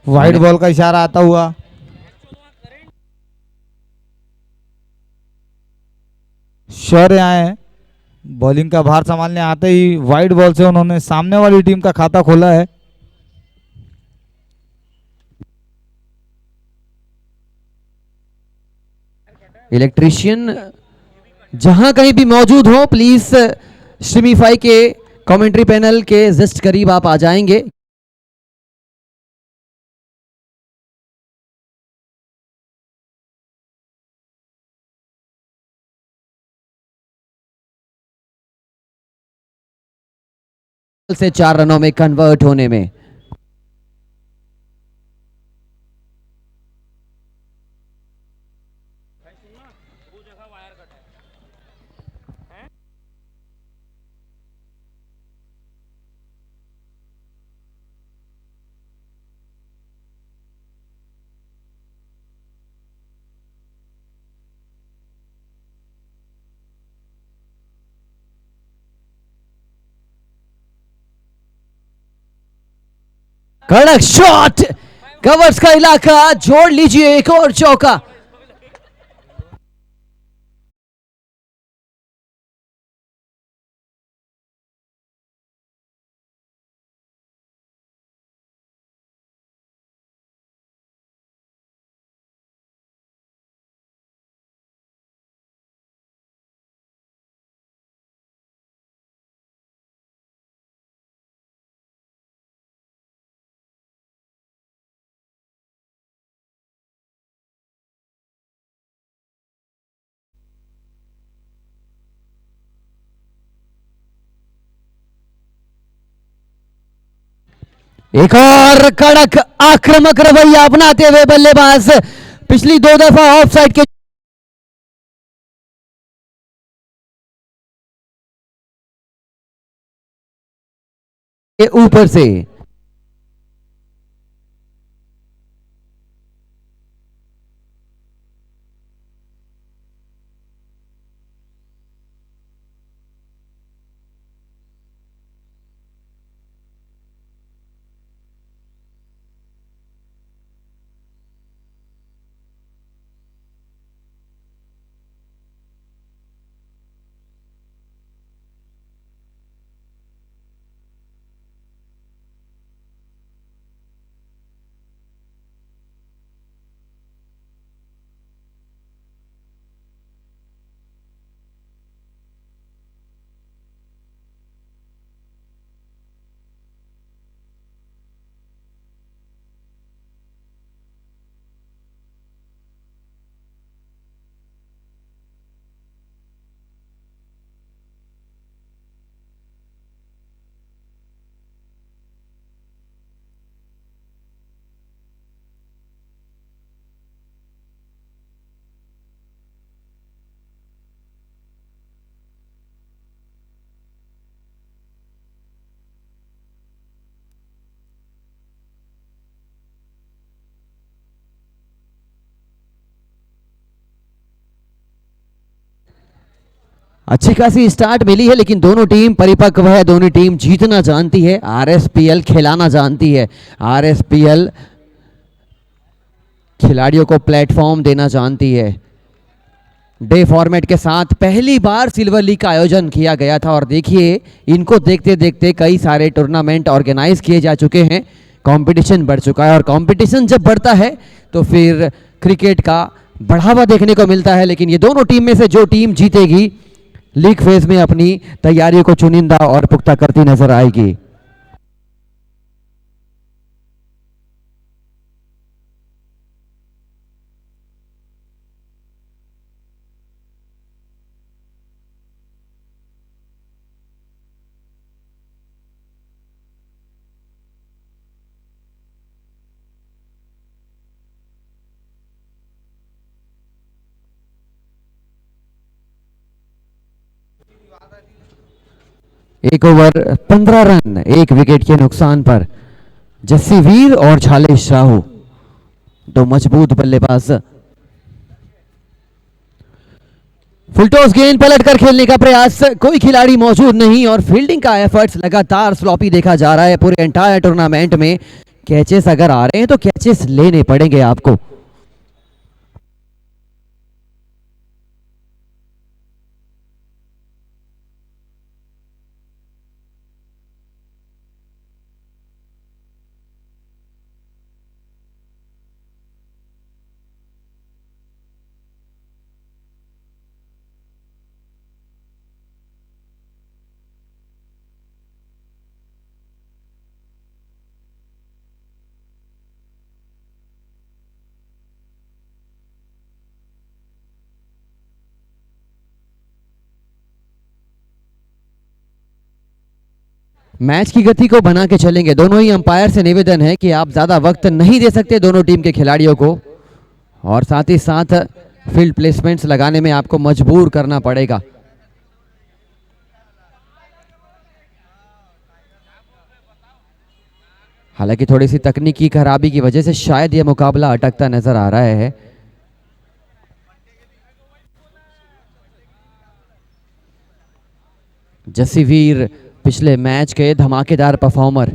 Wide ball का इशारा आता हुआ। शौर्य आए बॉलिंग का भार संभालने आते ही वाइड बॉल से उन्होंने सामने वाली टीम का खाता खोला है। इलेक्ट्रीशियन जहां कहीं भी मौजूद हो प्लीज स्ट्रीमीफाई के कमेंट्री पैनल के जस्ट करीब आप आ जाएंगे। से 4 रनों में कन्वर्ट होने में कड़क शॉट, कवर्स का इलाका, जोड़ लीजिए एक और चौका। एक और कड़क आक्रामक रवैया अपनाते हुए बल्लेबाज पिछली 2 दफा ऑफ साइड के ऊपर से अच्छी खासी स्टार्ट मिली है, लेकिन दोनों टीम परिपक्व है, दोनों टीम जीतना जानती है, आरएसपीएल खिलाना जानती है, आरएसपीएल खिलाड़ियों को प्लेटफॉर्म देना जानती है। डे फॉर्मेट के साथ पहली बार सिल्वर लीग का आयोजन किया गया था और देखिए इनको देखते देखते कई सारे टूर्नामेंट ऑर्गेनाइज किए जा चुके हैं, कंपटीशन बढ़ चुका है और कंपटीशन जब बढ़ता है तो फिर क्रिकेट का बढ़ावा देखने को मिलता है। लेकिन ये दोनों टीम में से जो टीम जीतेगी लीग फेज में अपनी तैयारियों को चुनिंदा और पुख्ता करती नजर आएगी। एक ओवर 15 रन, 1 विकेट के नुकसान पर जस्सी वीर और झाले शाहू दो मजबूत बल्लेबाज। फुलटॉस गेंद पलटकर खेलने का प्रयास, कोई खिलाड़ी मौजूद नहीं और फील्डिंग का एफर्ट्स लगातार स्लॉपी देखा जा रहा है पूरे एंटायर टूर्नामेंट में। कैचेस अगर आ रहे हैं तो कैचेस लेने पड़ेंगे आपको। मैच की गति को बना के चलेंगे। दोनों ही अंपायर से निवेदन है कि आप ज़्यादा वक्त नहीं दे सकते दोनों टीम के खिलाड़ियों को, और साथ ही साथ फील्ड प्लेसमेंट्स लगाने में आपको मजबूर करना पड़ेगा। हालांकि थोड़ी सी तकनीकी खराबी की वजह से शायद यह मुकाबला अटकता नजर आ रहा है। जसीवीर पिछले मैच के धमाकेदार परफॉर्मर।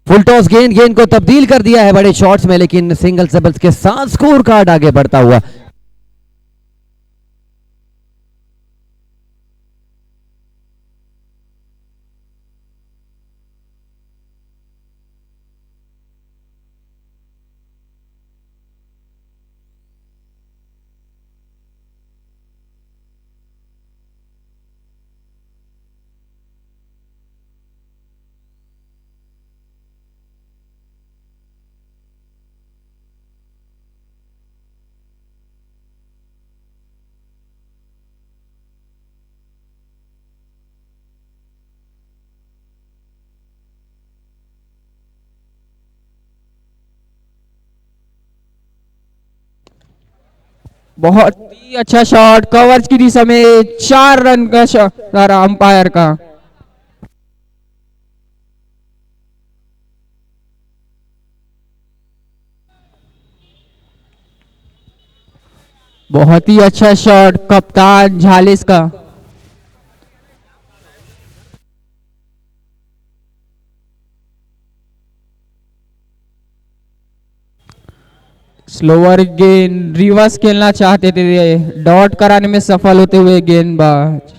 फुल टॉस गेंद गेंद को तब्दील कर दिया है बड़े शॉट्स में, लेकिन सिंगल डबल्स के साथ स्कोर कार्ड आगे बढ़ता हुआ। बहुत ही अच्छा शॉट, कवर्स की दिशा में 4 रन का शॉट अंपायर का। बहुत ही अच्छा शॉट कप्तान झालिस का। स्लोअर गेंद, रिवर्स खेलना चाहते थे, डॉट कराने में सफल होते हुए गेंदबाज।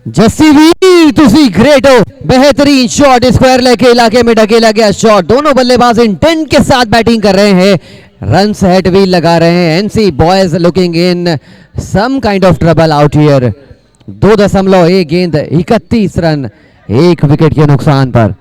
जस्सी वीर तुसी ग्रेट हो, बेहतरीन शॉट, स्क्वायर लेग के इलाके में ढकेला गया शॉट। दोनों बल्लेबाज इंटेंट के साथ बैटिंग कर रहे हैं, रन हेड व्हील लगा रहे हैं। NC boys looking in some kind of trouble out here. 2.1 गेंद 31 रन, 1 विकेट के नुकसान पर।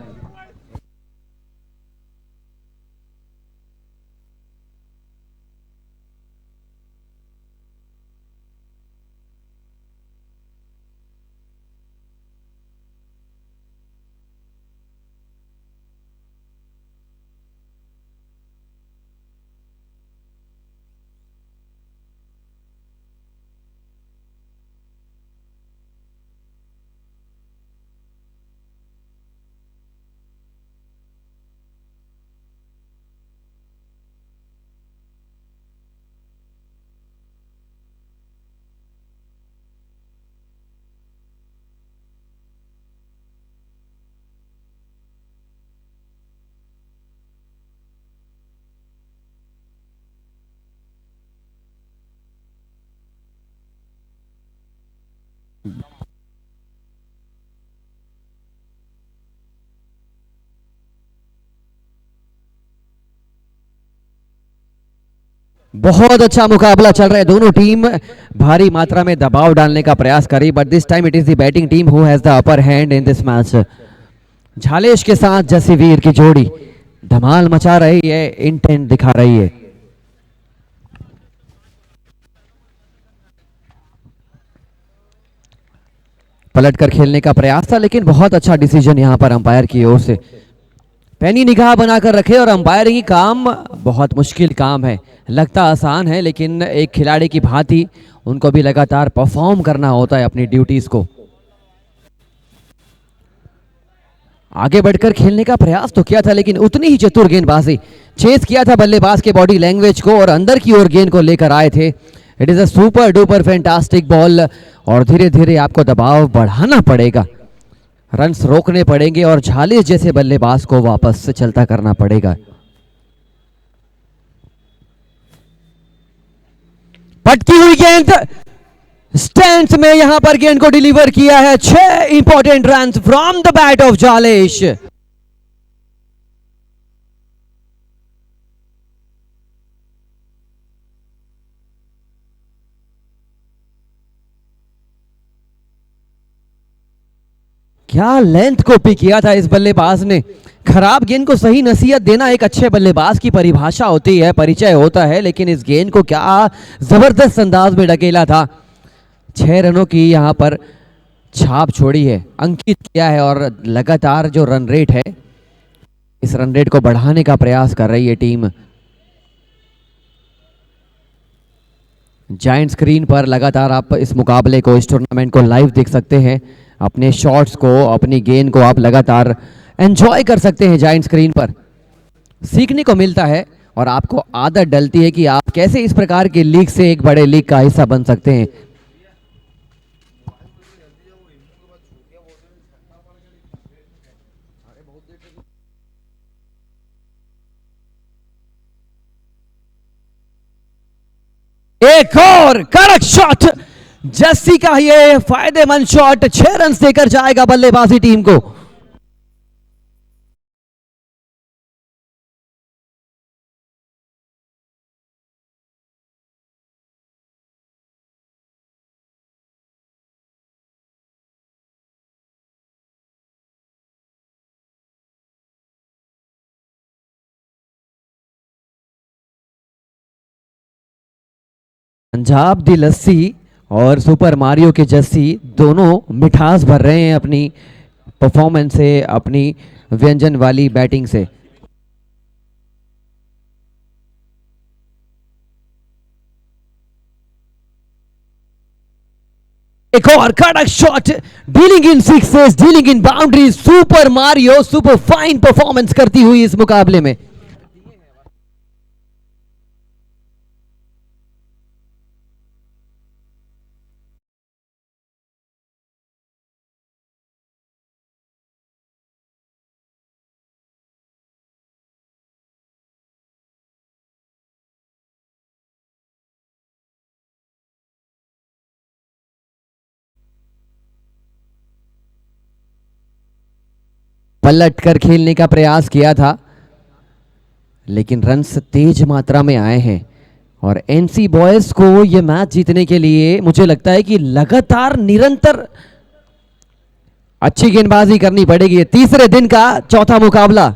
बहुत अच्छा मुकाबला चल रहा है, दोनों टीम भारी मात्रा में दबाव डालने का प्रयास करी, but this time it is the batting team who has the upper hand in this match. Jhalesh के साथ जसीवीर की जोड़ी धमाल मचा रही है, इंटेंट दिखा रही है। पलटकर खेलने का प्रयास था, लेकिन बहुत अच्छा डिसीजन यहां पर अंपायर की ओर से। पैनी निगाह बनाकर रखे, और अंपायरिंग काम बहुत मुश्किल काम है, लगता आसान है लेकिन एक खिलाड़ी की भांति उनको भी लगातार परफॉर्म करना होता है अपनी ड्यूटीज को। आगे बढ़कर खेलने का प्रयास तो किया था, लेकिन उतनी ही चतुर गेंदबाजी, चेस किया था बल्लेबाज के बॉडी लैंग्वेज को और अंदर की ओर गेंद को लेकर आए थे। It is a super duper fantastic ball, और धीरे धीरे आपको दबाव बढ़ाना पड़ेगा, रन्स रोकने पड़ेंगे और झालेश जैसे बल्लेबाज को वापस से चलता करना पड़ेगा। पटकी हुई गेंद स्टैंड में यहां पर गेंद को डिलीवर किया है। 6 important run from the bat of Jhalesh. क्या लेंथ कॉपी किया था इस बल्लेबाज ने। खराब गेंद को सही नसीहत देना एक अच्छे बल्लेबाज की परिभाषा होती है, परिचय होता है, लेकिन इस गेंद को क्या जबरदस्त अंदाज में ढकेला था। 6 रनों की यहां पर छाप छोड़ी है, अंकित किया है, और लगातार जो रन रेट है, इस रन रेट को बढ़ाने का प्रयास कर रही है टीम। जायंट स्क्रीन पर लगातार आप इस मुकाबले को, इस टूर्नामेंट को लाइव देख सकते हैं। अपने शॉट्स को, अपनी गेंद को आप लगातार एंजॉय कर सकते हैं जायंट स्क्रीन पर। सीखने को मिलता है और आपको आदत डलती है कि आप कैसे इस प्रकार की लीग से एक बड़े लीग का हिस्सा बन सकते हैं। एक और कड़क शॉट, जस्सी का ये फायदेमंद शॉट 6 रन देकर जाएगा बल्लेबाजी टीम को। पंजाब दी लस्सी और सुपर मारियो के जस्सी दोनों मिठास भर रहे हैं अपनी परफॉर्मेंस से, अपनी व्यंजन वाली बैटिंग से। एक और कड़क shot, dealing in sixes, dealing in boundaries. Super Mario super fine performance करती हुई इस मुकाबले में। पलट कर खेलने का प्रयास किया था, लेकिन रन्स तेज मात्रा में आए हैं और एनसी बॉयज को ये मैच जीतने के लिए मुझे लगता है कि लगातार निरंतर अच्छी गेंदबाजी करनी पड़ेगी। तीसरे दिन का चौथा मुकाबला।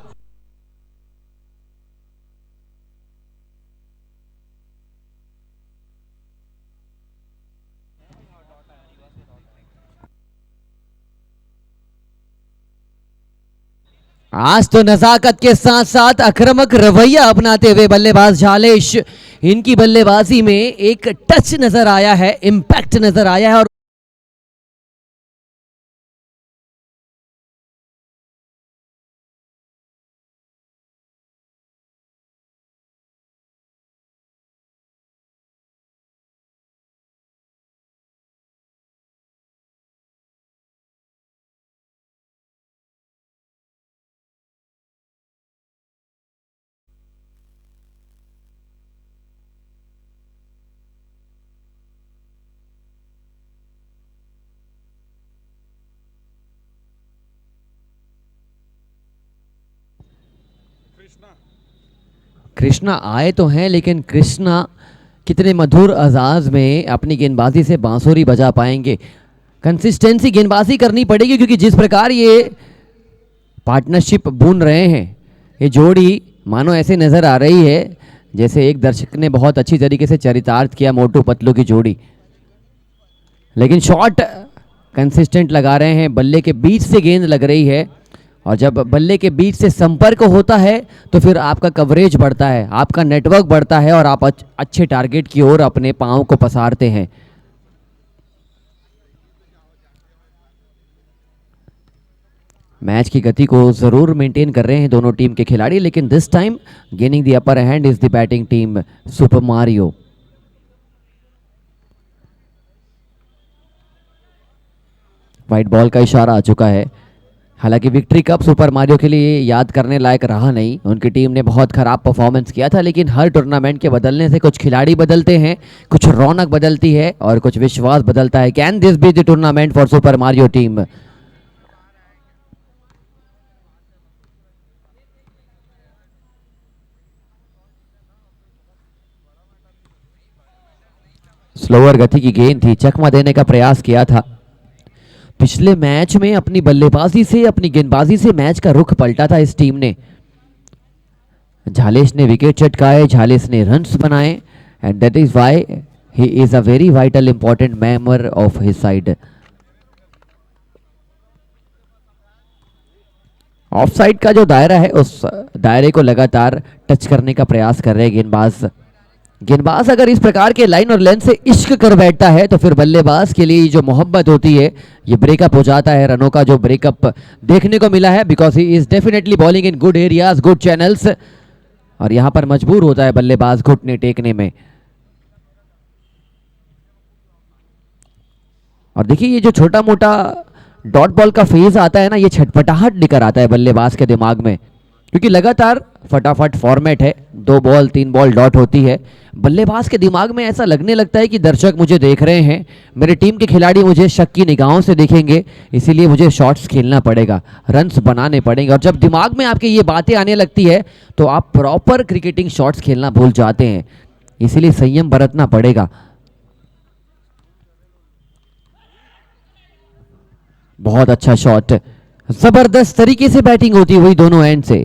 आज तो नजाकत के साथ साथ आक्रामक रवैया अपनाते हुए बल्लेबाज झालेश, इनकी बल्लेबाजी में एक टच नजर आया है, इंपैक्ट नजर आया है। और कृष्णा आए तो हैं, लेकिन कृष्णा कितने मधुर अंदाज में अपनी गेंदबाजी से बांसुरी बजा पाएंगे। कंसिस्टेंसी गेंदबाजी करनी पड़ेगी, क्योंकि जिस प्रकार ये पार्टनरशिप बुन रहे हैं, ये जोड़ी मानो ऐसे नजर आ रही है जैसे एक दर्शक ने बहुत अच्छी तरीके से चरितार्थ किया मोटू पतलू की जोड़ी। लेकिन शॉट कंसिस्टेंट लगा रहे हैं, बल्ले के बीच से गेंद लग रही है, और जब बल्ले के बीच से संपर्क होता है तो फिर आपका कवरेज बढ़ता है, आपका नेटवर्क बढ़ता है और आप अच्छे टारगेट की ओर अपने पांव को पसारते हैं। मैच की गति को जरूर मेंटेन कर रहे हैं दोनों टीम के खिलाड़ी, लेकिन this time gaining the upper hand is the batting team super Mario. White ball का इशारा आ चुका है। हालांकि विक्ट्री कप सुपर मारियो के लिए याद करने लायक रहा नहीं, उनकी टीम ने बहुत खराब परफॉर्मेंस किया था, लेकिन हर टूर्नामेंट के बदलने से कुछ खिलाड़ी बदलते हैं, कुछ रौनक बदलती है और कुछ विश्वास बदलता है। Can this be the tournament for super Mario team? Slower गति की गेंद थी, चकमा देने का प्रयास किया था। पिछले मैच में अपनी बल्लेबाजी से, अपनी गेंदबाजी से मैच का रुख पलटा था इस टीम ने। झालेश ने विकेट चटकाए, झालेश ने रन्स बनाए, and that is why he is a very vital important member of his side. Of side का जो दायरा है, उस दायरे को लगातार टच करने का प्रयास कर रहे गेंदबाज। गेंदबाज अगर इस प्रकार के लाइन और लेंथ से इश्क कर बैठता है तो फिर बल्लेबाज के लिए जो मोहब्बत होती है, ये ब्रेकअप हो जाता है। रनों का जो ब्रेकअप देखने को मिला है, because he is definitely bowling in good areas, good channels, और यहां पर मजबूर होता है बल्लेबाज घुटने टेकने में। और देखिए ये जो छोटा मोटा डॉट बॉल का फेज आता है ना, ये छटपटाहट लेकर आता है बल्लेबाज के दिमाग में, क्योंकि लगातार फटाफट फॉर्मेट है, 2 बॉल 3 बॉल डॉट होती है। बल्लेबाज के दिमाग में ऐसा लगने लगता है कि दर्शक मुझे देख रहे हैं, मेरे टीम के खिलाड़ी मुझे शक की निगाहों से देखेंगे, इसीलिए मुझे शॉट्स खेलना पड़ेगा, रन्स बनाने पड़ेंगे। और जब दिमाग में आपके ये बातें आने लगती है तो आप प्रॉपर क्रिकेटिंग शॉट्स खेलना भूल जाते हैं, इसीलिए संयम बरतना पड़ेगा। बहुत अच्छा शॉट, जबरदस्त तरीके से बैटिंग होती हुई दोनों एंड से।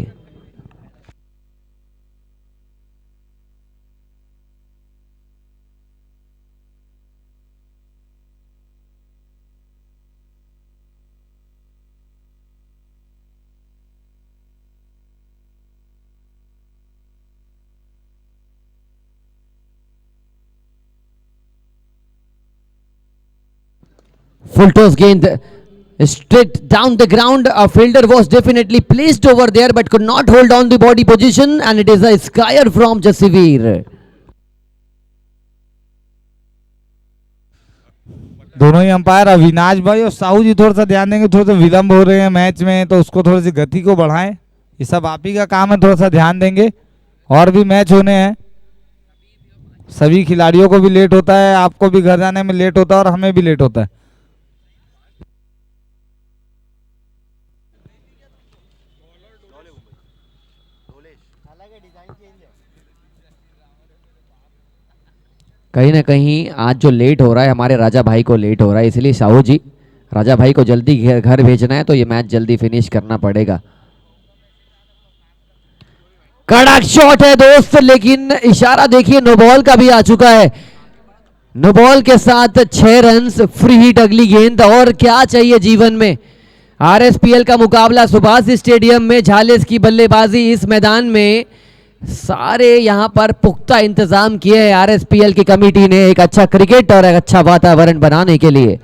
Full toss गेंद straight down the ground. A fielder was definitely placed over there but could not hold on the body position, and it is a skyer from Jasivir. दोनों ही umpire Avinash भाई और साहू जी थोड़ा सा ध्यान देंगे, थोड़ा सा विलंब हो रहे हैं मैच में, तो उसको थोड़ी सी गति को बढ़ाएं। ये सब आप ही का काम है, थोड़ा सा ध्यान देंगे। और भी मैच होने हैं, सभी खिलाड़ियों को भी लेट होता है, आपको भी घर जाने में लेट होता है और हमें भी लेट होता है। कहीं ना कहीं आज जो लेट हो रहा है हमारे राजा भाई को लेट हो रहा है, इसलिए साहू जी राजा भाई को जल्दी घर भेजना है तो ये मैच जल्दी फिनिश करना पड़ेगा। कड़क शॉट है दोस्त, लेकिन इशारा देखिए नो बॉल का भी आ चुका है। नो बॉल के साथ 6 रन, फ्री हिट अगली गेंद, और क्या चाहिए जीवन में। आरएसपीएल का मुकाबला सुभाष स्टेडियम में, झालेस की बल्लेबाजी इस मैदान में, सारे यहां पर पुख्ता इंतजाम किए हैं आरएसपीएल की कमेटी ने एक अच्छा क्रिकेट और एक अच्छा वातावरण बनाने के लिए।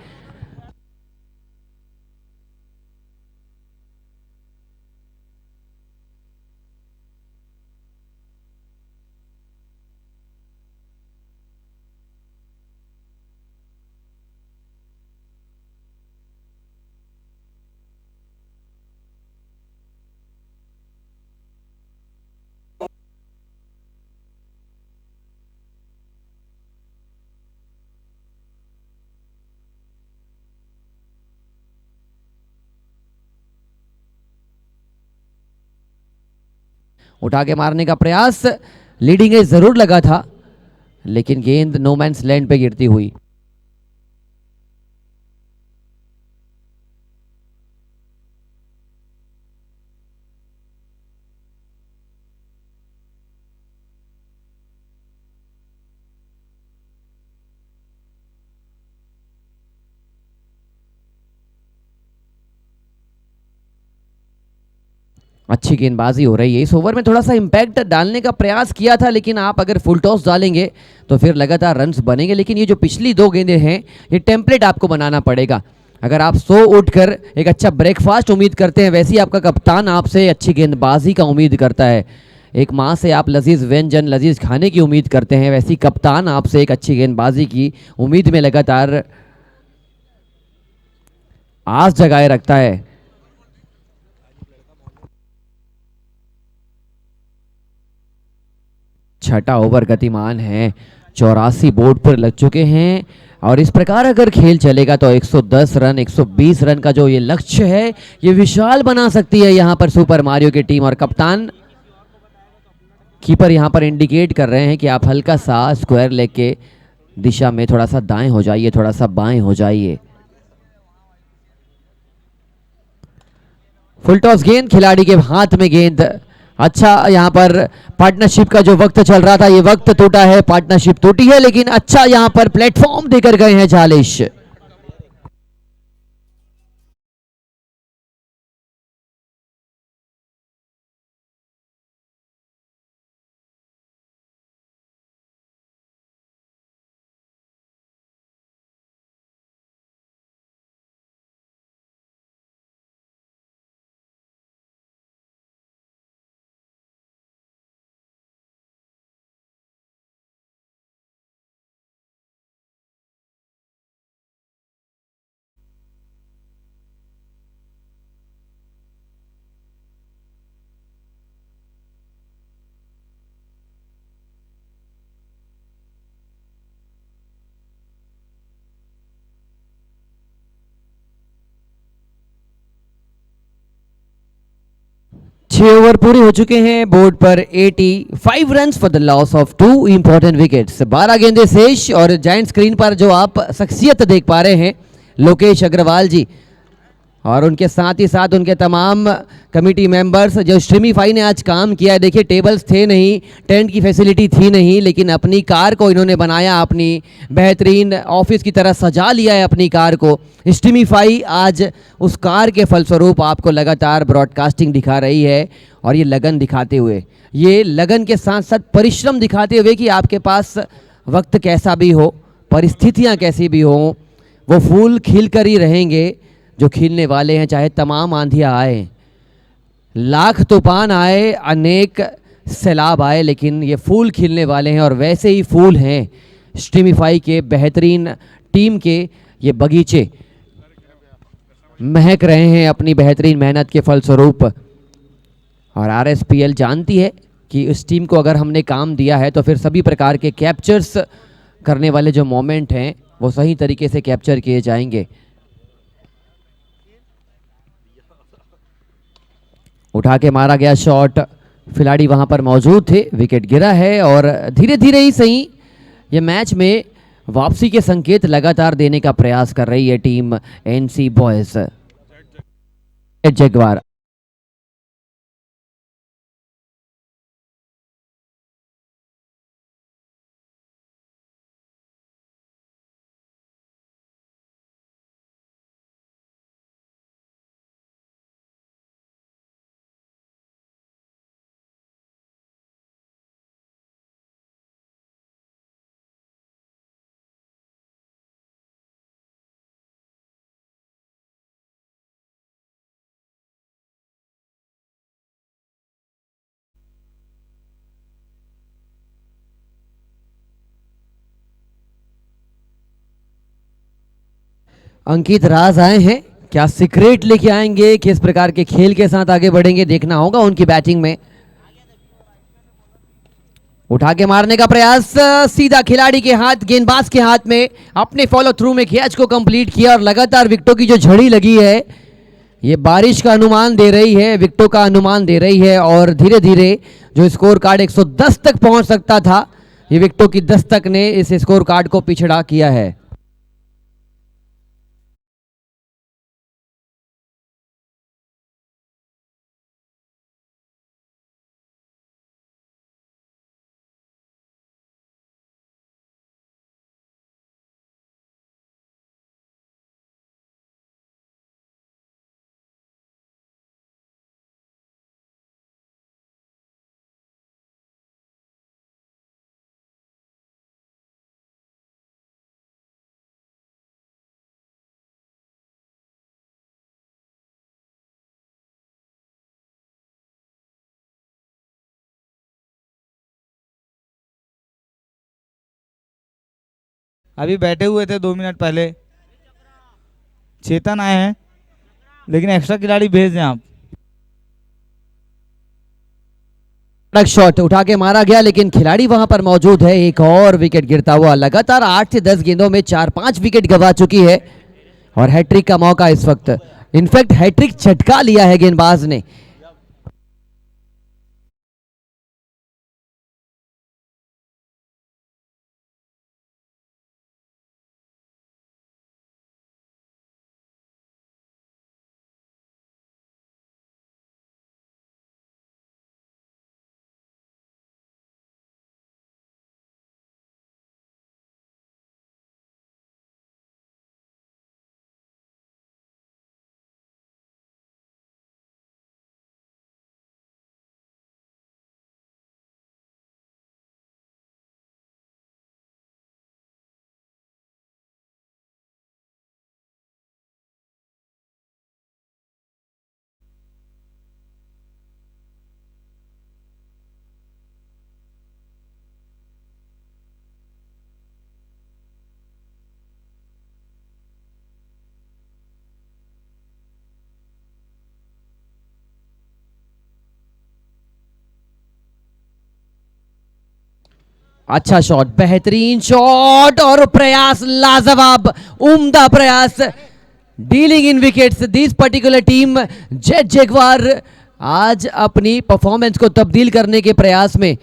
उठा के मारने का प्रयास, लीडिंग एज जरूर लगा था लेकिन गेंद नो मैंस लैंड पे गिरती हुई। अच्छी गेंदबाजी हो रही है इस ओवर में, थोड़ा सा इंपैक्ट डालने का प्रयास किया था लेकिन आप अगर फुल टॉस डालेंगे तो फिर लगातार रन्स बनेंगे। लेकिन ये जो पिछली 2 गेंदें हैं ये टेम्पलेट आपको बनाना पड़ेगा। अगर आप सो उठकर एक अच्छा ब्रेकफास्ट उम्मीद करते हैं, वैसे ही आपका कप्तान आपसे अच्छी गेंदबाजी का उम्मीद करता है। एक माँ से आप लजीज व्यंजन, लजीज खाने की उम्मीद करते हैं, वैसी कप्तान आपसे एक अच्छी गेंदबाजी की उम्मीद में लगातार आस जगाए रखता है। छठा ओवर गतिमान है, 84 बोर्ड पर लग चुके हैं और इस प्रकार अगर खेल चलेगा तो 110 रन, 120 रन का जो ये लक्ष्य है ये विशाल बना सकती है यहां पर सुपर मारियो की टीम। और कप्तान कीपर यहां पर इंडिकेट कर रहे हैं कि आप हल्का सा स्क्वायर लेग के दिशा में थोड़ा सा दाएं हो जाइए, थोड़ा सा बाएं हो जाइए। फुल टॉस गेंद, खिलाड़ी के हाथ में गेंद। अच्छा यहां पर पार्टनरशिप का जो वक्त चल रहा था ये वक्त टूटा है, पार्टनरशिप टूटी है, लेकिन अच्छा यहां पर प्लेटफॉर्म देकर गए हैं झालेश। छह ओवर पूरे हो चुके हैं, बोर्ड पर 85 runs for the loss of 2 important wickets. 12 गेंदें शेष और जायंट स्क्रीन पर जो आप शख्सियत देख पा रहे हैं लोकेश अग्रवाल जी और उनके साथ ही साथ उनके तमाम कमेटी मेंबर्स जो स्ट्रीमीफाई ने आज काम किया है। देखिए टेबल्स थे नहीं, टेंट की फैसिलिटी थी नहीं, लेकिन अपनी कार को इन्होंने बनाया, अपनी बेहतरीन ऑफिस की तरह सजा लिया है अपनी कार को। स्ट्रीमीफाई आज उस कार के फलस्वरूप आपको लगातार ब्रॉडकास्टिंग दिखा रही है और ये लगन दिखाते हुए, ये लगन के साथ साथ परिश्रम दिखाते हुए कि आपके पास वक्त कैसा भी हो, परिस्थितियाँ कैसी भी हों, वो फूल खिल कर ही रहेंगे जो खिलने वाले हैं। चाहे तमाम आंधियाँ आए, लाख तूफान आए, अनेक सैलाब आए, लेकिन ये फूल खिलने वाले हैं और वैसे ही फूल हैं स्ट्रीमीफाई के बेहतरीन टीम के। ये बगीचे महक रहे हैं अपनी बेहतरीन मेहनत के फलस्वरूप और आरएसपीएल जानती है कि इस टीम को अगर हमने काम दिया है तो फिर सभी प्रकार के कैप्चर्स करने वाले जो मोमेंट हैं वो सही तरीके से कैप्चर किए जाएंगे। उठा के मारा गया शॉट, खिलाड़ी वहां पर मौजूद थे, विकेट गिरा है और धीरे धीरे ही सही ये मैच में वापसी के संकेत लगातार देने का प्रयास कर रही है टीम एनसी बॉयज जगवार। अंकित राज आए हैं, क्या सीक्रेट लेके आएंगे, किस प्रकार के खेल के साथ आगे बढ़ेंगे, देखना होगा उनकी बैटिंग में। उठा के मारने का प्रयास, सीधा खिलाड़ी के हाथ, गेंदबाज के हाथ में, अपने फॉलो थ्रू में कैच को कंप्लीट किया और लगातार विकेटों की जो झड़ी लगी है ये बारिश का अनुमान दे रही है, विकेटों का अनुमान दे रही है और धीरे धीरे जो स्कोर कार्ड 110 तक पहुंच सकता था, ये विकेटों की दस्तक ने इस स्कोर कार्ड को पिछड़ा किया है। अभी बैठे हुए थे 2 मिनट पहले, चेतन आए हैं, लेकिन एक्स्ट्रा खिलाड़ी भेज दें आप। शॉट उठा के मारा गया लेकिन खिलाड़ी वहां पर मौजूद है। एक और विकेट गिरता हुआ, लगातार 8 से 10 गेंदों में 4-5 विकेट गंवा चुकी है और हैट्रिक का मौका इस वक्त, इनफैक्ट हैट्रिक झटका लिया है गेंदबाज ने। अच्छा शॉट, बेहतरीन शॉट और प्रयास लाजवाब, उम्दा प्रयास, dealing in wickets. This particular team Jet Jaguar आज अपनी परफॉर्मेंस को तब्दील करने के प्रयास में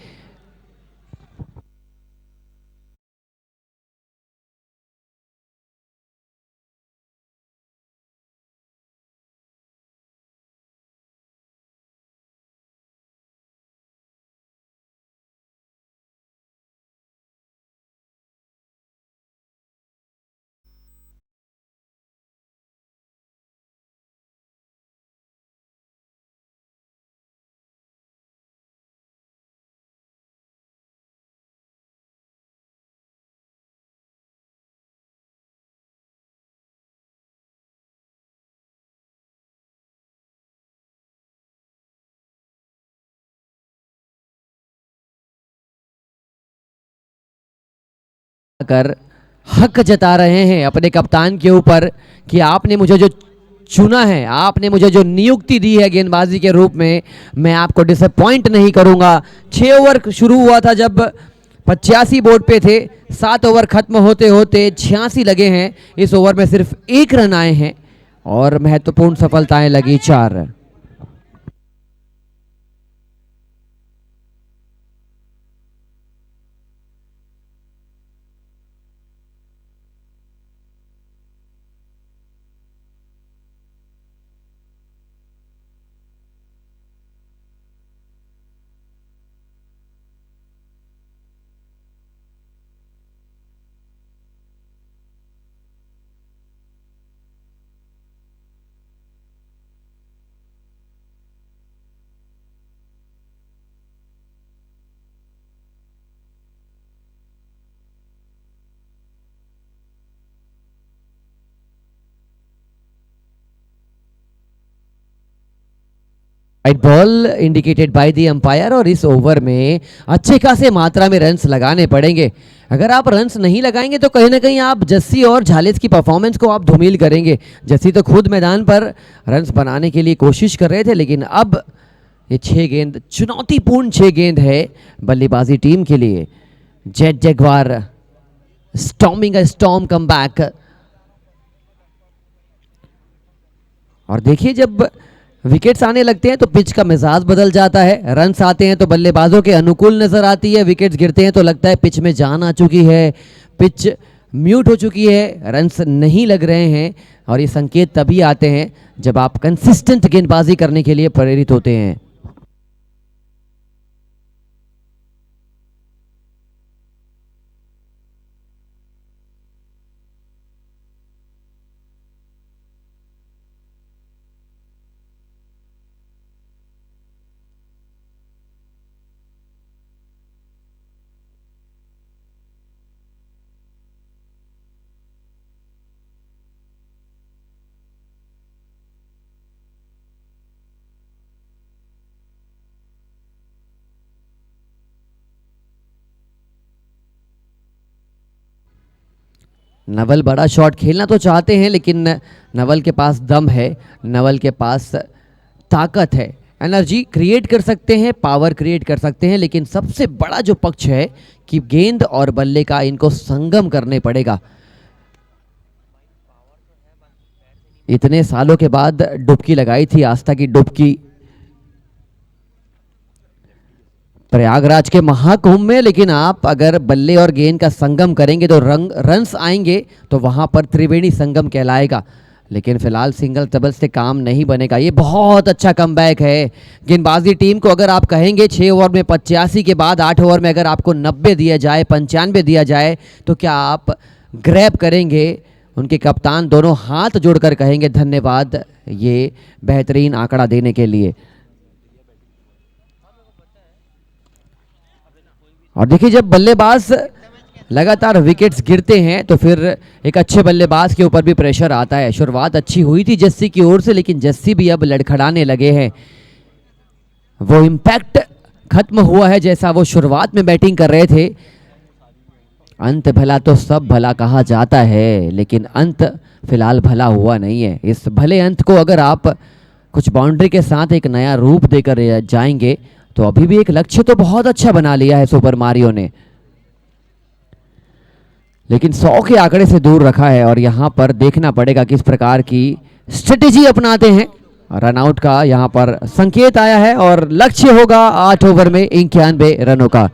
कर हक जता रहे हैं अपने कप्तान के ऊपर कि आपने मुझे जो चुना है, आपने मुझे जो नियुक्ति दी है गेंदबाजी के रूप में, मैं आपको डिसअपॉइंट नहीं करूंगा। 6 ओवर शुरू हुआ था जब 85 बोर्ड पे थे, 7 ओवर खत्म होते होते 86 लगे हैं, इस ओवर में सिर्फ 1 रन आए हैं और महत्वपूर्ण सफलताएं लगी 4। Right ball indicated by the umpire और इस ओवर में अच्छे खासे मात्रा में रन्स लगाने पड़ेंगे। अगर आप रन्स नहीं लगाएंगे तो कहीं ना कहीं आप जस्सी और झालिस की परफॉर्मेंस को आप धूमिल करेंगे। जस्सी तो खुद मैदान पर रन्स बनाने के लिए कोशिश कर रहे थे, लेकिन अब ये 6 गेंद चुनौतीपूर्ण 6 गेंद है बल्लेबाजी टीम के लिए। Jet Jaguar storming a storm come back. और देखिए जब विकेट्स आने लगते हैं तो पिच का मिजाज बदल जाता है, रन्स आते हैं तो बल्लेबाजों के अनुकूल नजर आती है, विकेट्स गिरते हैं तो लगता है पिच में जान आ चुकी है, पिच म्यूट हो चुकी है, रन्स नहीं लग रहे हैं। और ये संकेत तभी आते हैं जब आप कंसिस्टेंट गेंदबाजी करने के लिए प्रेरित होते हैं। नवल बड़ा शॉट खेलना तो चाहते हैं, लेकिन नवल के पास दम है, नवल के पास ताकत है, एनर्जी क्रिएट कर सकते हैं, पावर क्रिएट कर सकते हैं, लेकिन सबसे बड़ा जो पक्ष है कि गेंद और बल्ले का इनको संगम करने पड़ेगा। इतने सालों के बाद डुबकी लगाई थी आस्था की डुबकी प्रयागराज के महाकुंभ में, लेकिन आप अगर बल्ले और गेंद का संगम करेंगे तो रन्स आएंगे, तो वहां पर त्रिवेणी संगम कहलाएगा। लेकिन फिलहाल सिंगल डबल से काम नहीं बनेगा। ये बहुत अच्छा कमबैक है गेंदबाजी टीम को। अगर आप कहेंगे 6 ओवर में 85 के बाद 8 ओवर में अगर आपको 90 दिया जाए, 95 दिया जाए, तो क्या आप ग्रैब करेंगे? उनके कप्तान दोनों हाथ जोड़कर कहेंगे धन्यवाद ये बेहतरीन आंकड़ा देने के लिए। और देखिए जब बल्लेबाज लगातार विकेट्स गिरते हैं तो फिर एक अच्छे बल्लेबाज के ऊपर भी प्रेशर आता है। शुरुआत अच्छी हुई थी जस्सी की ओर से, लेकिन जस्सी भी अब लड़खड़ाने लगे हैं। वो इम्पैक्ट खत्म हुआ है जैसा वो शुरुआत में बैटिंग कर रहे थे। अंत भला तो सब भला कहा जाता है, लेकिन अंत फिलहाल भला हुआ नहीं है। इस भले अंत को अगर आप कुछ बाउंड्री के साथ एक नया रूप देकर जाएंगे तो अभी भी एक लक्ष्य तो बहुत अच्छा बना लिया है सुपर मारियो ने, लेकिन 100 के आंकड़े से दूर रखा है। और यहां पर देखना पड़ेगा किस प्रकार की स्ट्रेटेजी अपनाते हैं। रनआउट का यहां पर संकेत आया है और लक्ष्य होगा 8 ओवर में 91 रनों का।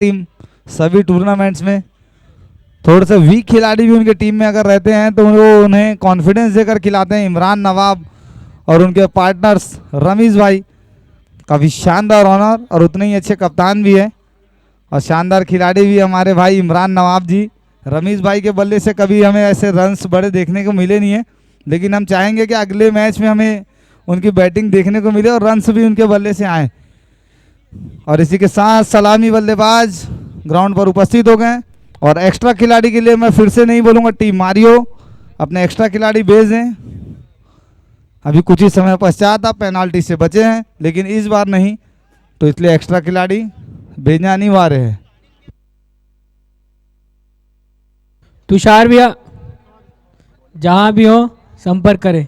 टीम सभी टूर्नामेंट्स में। थोड़े से वीक खिलाड़ी भी उनके टीम में अगर रहते हैं तो वो उन्हें कॉन्फिडेंस देकर खिलाते हैं। इमरान नवाब और उनके पार्टनर्स रमीज भाई काफ़ी शानदार ऑनर और उतने ही अच्छे कप्तान भी है और शानदार खिलाड़ी भी हमारे भाई इमरान नवाब जी। रमीज भाई के बल्ले से कभी हमें ऐसे रन्स बड़े देखने को मिले नहीं है, लेकिन हम चाहेंगे कि अगले मैच में हमें उनकी बैटिंग देखने को मिले और रन्स भी उनके बल्ले से आए। और इसी के साथ सलामी बल्लेबाज ग्राउंड पर उपस्थित हो गए और एक्स्ट्रा खिलाड़ी के लिए मैं फिर से नहीं बोलूँगा, टीम मारियो अपने एक्स्ट्रा खिलाड़ी भेज दें। अभी कुछ ही समय पश्चात आप पेनाल्टी से बचे हैं, लेकिन इस बार नहीं, तो इसलिए एक्स्ट्रा खिलाड़ी भेजना अनिवार्य है। तुषार भैया जहां भी हो संपर्क करें।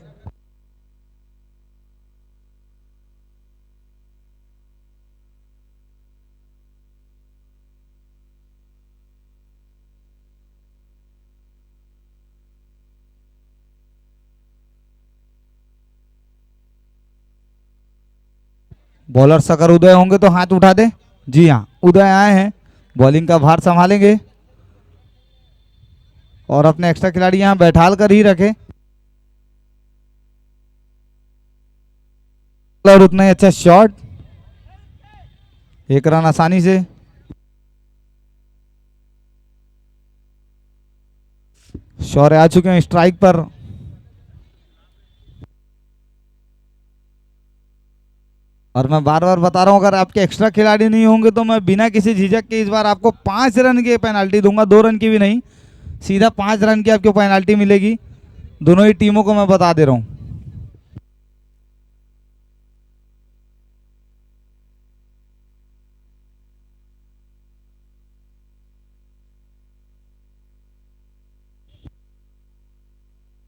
बॉलर अगर उदय होंगे तो हाथ उठा दे। जी हाँ, उदय आए हैं, बॉलिंग का भार संभालेंगे और अपने एक्स्ट्रा खिलाड़ी यहाँ बैठाल कर ही रखे और उतना ही अच्छा शॉट, एक रन आसानी से। शौर्य आ चुके हैं स्ट्राइक पर। और मैं बार बार बता रहा हूं, अगर आपके एक्स्ट्रा खिलाड़ी नहीं होंगे तो मैं बिना किसी झिझक के इस बार आपको 5 रन की पेनाल्टी दूंगा, 2 रन की भी नहीं, सीधा 5 रन की आपको पेनाल्टी मिलेगी। दोनों ही टीमों को मैं बता दे रहा हूं।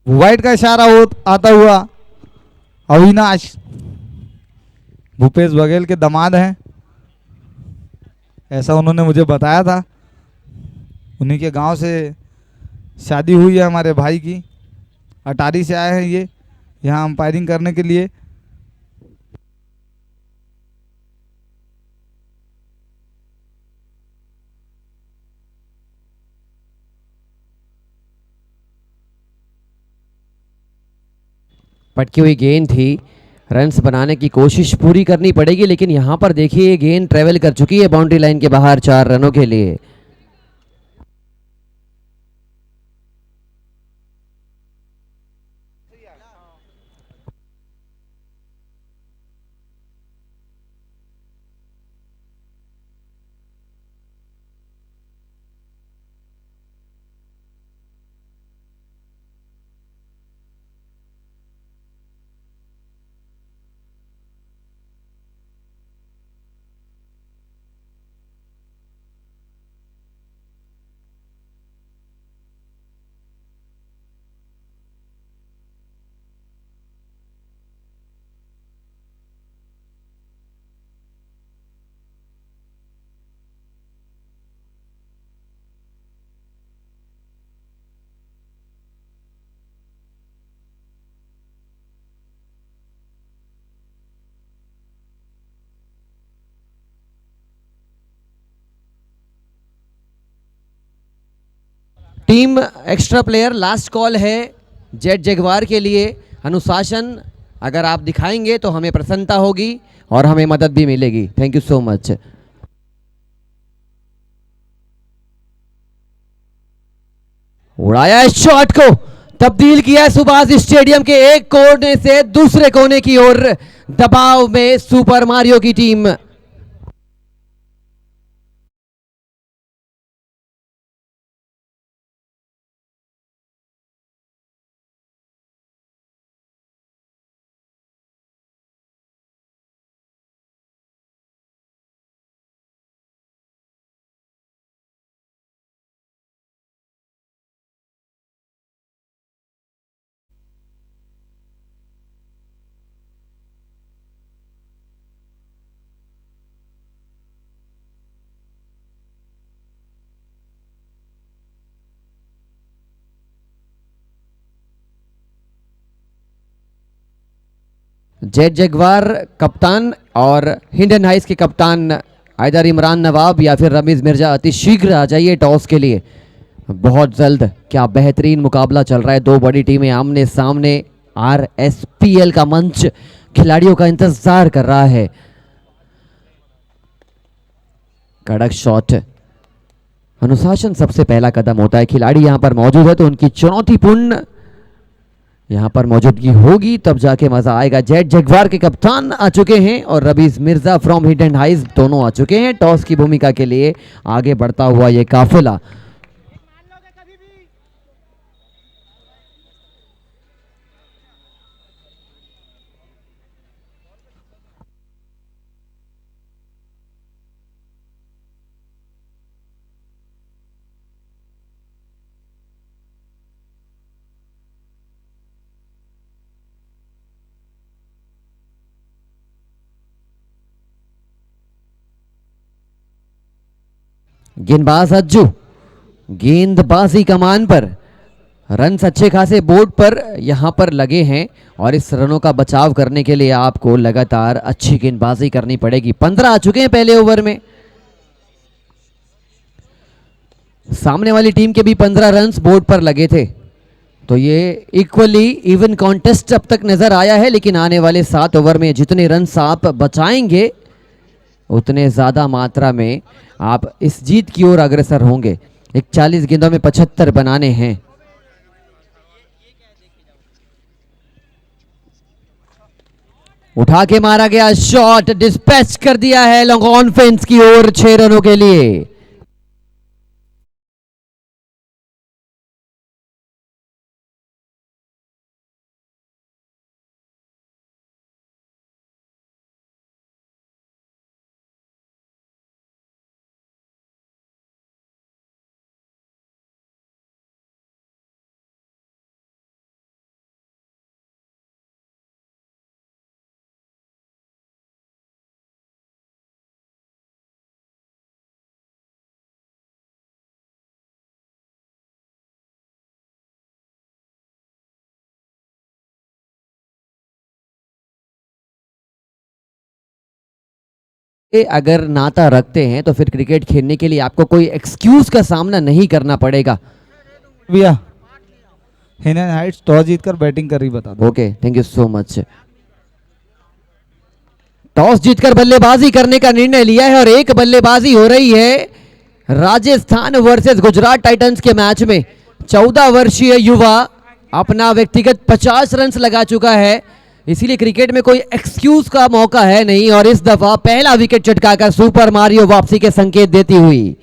वाइट का इशारा आता हुआ अविनाश भूपेश बघेल के दामाद हैं, ऐसा उन्होंने मुझे बताया था। उन्हीं के गांव से शादी हुई है हमारे भाई की। अटारी से आए हैं ये यहाँ अंपायरिंग करने के लिए। पटकी हुई गेंद थी, रन्स बनाने की कोशिश पूरी करनी पड़ेगी, लेकिन यहाँ पर देखिए ये गेंद ट्रेवल कर चुकी है बाउंड्री लाइन के बाहर 4 रनों के लिए। Team extra player last call है जेट जगवार के लिए। अनुशासन अगर आप दिखाएंगे तो हमें प्रसन्नता होगी और हमें मदद भी मिलेगी। Thank you so much. उड़ाया इस शॉट को, तब्दील किया सुभाष स्टेडियम के एक कोने से दूसरे कोने की ओर। दबाव में सुपर मारियो की टीम। जेट जगवार कप्तान और हिंडन हाइस के कप्तान इधर इमरान नवाब या फिर रमीज मिर्जा अति शीघ्र आ जाइए टॉस के लिए, बहुत जल्द। क्या बेहतरीन मुकाबला चल रहा है, दो बड़ी टीमें आमने सामने। RSPL का मंच खिलाड़ियों का इंतजार कर रहा है। कड़क शॉट, अनुशासन सबसे पहला कदम होता है। खिलाड़ी यहां पर मौजूद है तो उनकी चुनौतीपूर्ण यहां पर मौजूदगी होगी, तब जाके मजा आएगा। जेट जगवार के कप्तान आ चुके हैं और Rabiz Mirza from hit and highs दोनों आ चुके हैं टॉस की भूमिका के लिए। आगे बढ़ता हुआ ये काफिला गेंदबाज अज्जू गेंदबाजी कमान पर, रन अच्छे खासे बोर्ड पर यहां पर लगे हैं और इस रनों का बचाव करने के लिए आपको लगातार अच्छी गेंदबाजी करनी पड़ेगी। 15 आ चुके हैं पहले ओवर में। सामने वाली टीम के भी 15 रन्स बोर्ड पर लगे थे, तो ये इक्वली इवन कॉन्टेस्ट अब तक नजर आया है। लेकिन आने वाले 7 ओवर में जितने रन्स आप बचाएंगे उतने ज्यादा मात्रा में आप इस जीत की ओर अग्रसर होंगे। 41 गेंदों में 75 बनाने हैं। उठा के मारा गया शॉट, डिस्पैच कर दिया है लॉन्ग ऑन फेंस की ओर 6 रनों के लिए। अगर नाता रखते हैं तो फिर क्रिकेट खेलने के लिए आपको कोई एक्सक्यूज का सामना नहीं करना पड़ेगा। भैया हिट एंड हाइट्स टॉस जीतकर बैटिंग कर रही, बता दो। Okay, thank you so much. Toss जीतकर बल्लेबाजी करने का निर्णय लिया है और एक बल्लेबाजी हो रही है राजस्थान वर्सेस गुजरात टाइटंस के मैच में। 14 वर्षीय युवा अपना व्यक्तिगत 50 रन लगा चुका है, इसीलिए क्रिकेट में कोई एक्सक्यूज का मौका है नहीं। और इस दफा पहला विकेट चटकाकर सुपर मारियो वापसी के संकेत देती हुई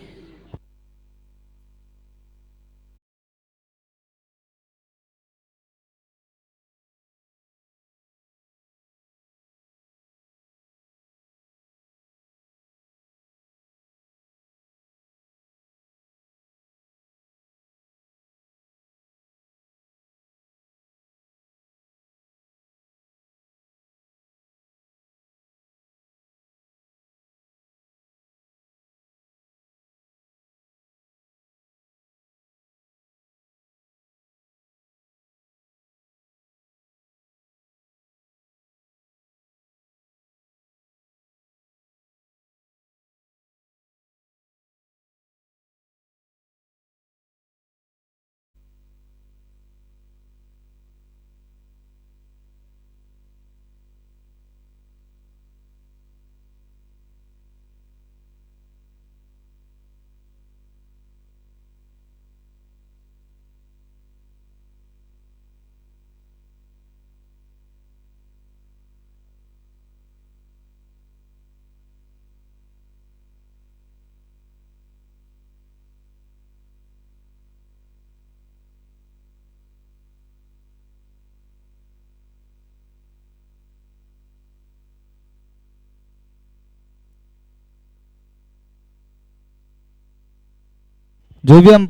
जो भी हम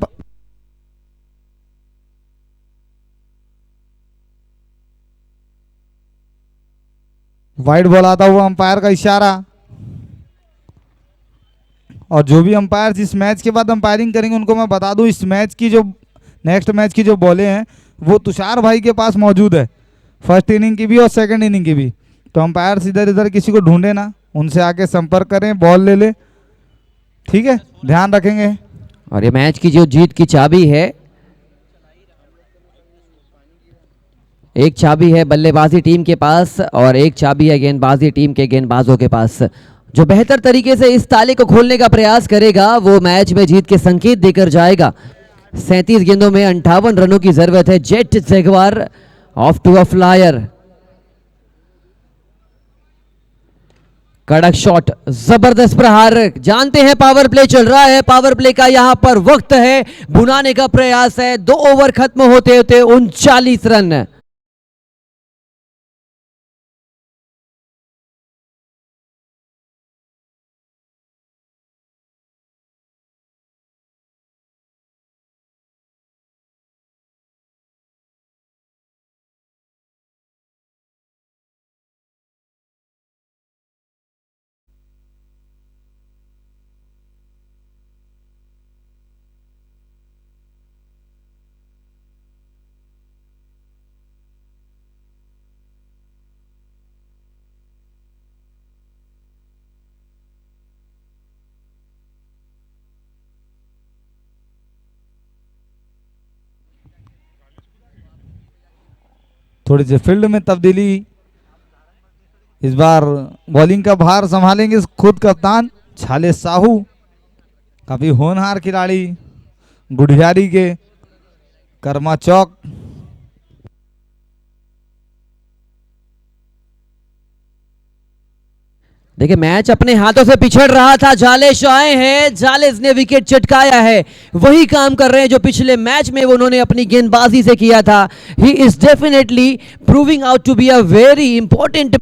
वाइड बॉल आता हुआ अंपायर का इशारा, और जो भी अंपायर इस मैच के बाद अंपायरिंग करेंगे उनको मैं बता दूं, इस मैच की जो नेक्स्ट मैच की जो बॉलें हैं वो तुषार भाई के पास मौजूद है, फर्स्ट इनिंग की भी और सेकंड इनिंग की भी। तो अंपायर इधर इधर किसी को ढूंढे ना, उनसे आके संपर्क करें, बॉल ले ले ठीक है, ध्यान रखेंगे। और ये मैच की जो जीत की चाबी है, एक चाबी है बल्लेबाजी टीम के पास और एक चाबी है गेंदबाजी टीम के गेंदबाजों के पास। जो बेहतर तरीके से इस ताले को खोलने का प्रयास करेगा वो मैच में जीत के संकेत देकर जाएगा। 37 गेंदों में 58 रनों की जरूरत है। Jet Jaguar off to a flyer. कड़क शॉट, जबरदस्त प्रहार। जानते हैं पावर प्ले चल रहा है, पावर प्ले का यहां पर वक्त है, बुनाने का प्रयास है। 2 ओवर खत्म होते होते 39 रन। थोड़ी सी फील्ड में तब्दीली। इस बार बॉलिंग का भार संभालेंगे खुद कप्तान छाले साहू, काफी होनहार खिलाड़ी, गुढ़ियारी के कर्मा चौक। देखिए मैच अपने हाथों से पिछड़ रहा था, जालेश आए हैं, जालेश ने विकेट चटकाया है। वही काम कर रहे हैं जो पिछले मैच में उन्होंने अपनी गेंदबाजी से किया था। He is definitely proving out to be a very important.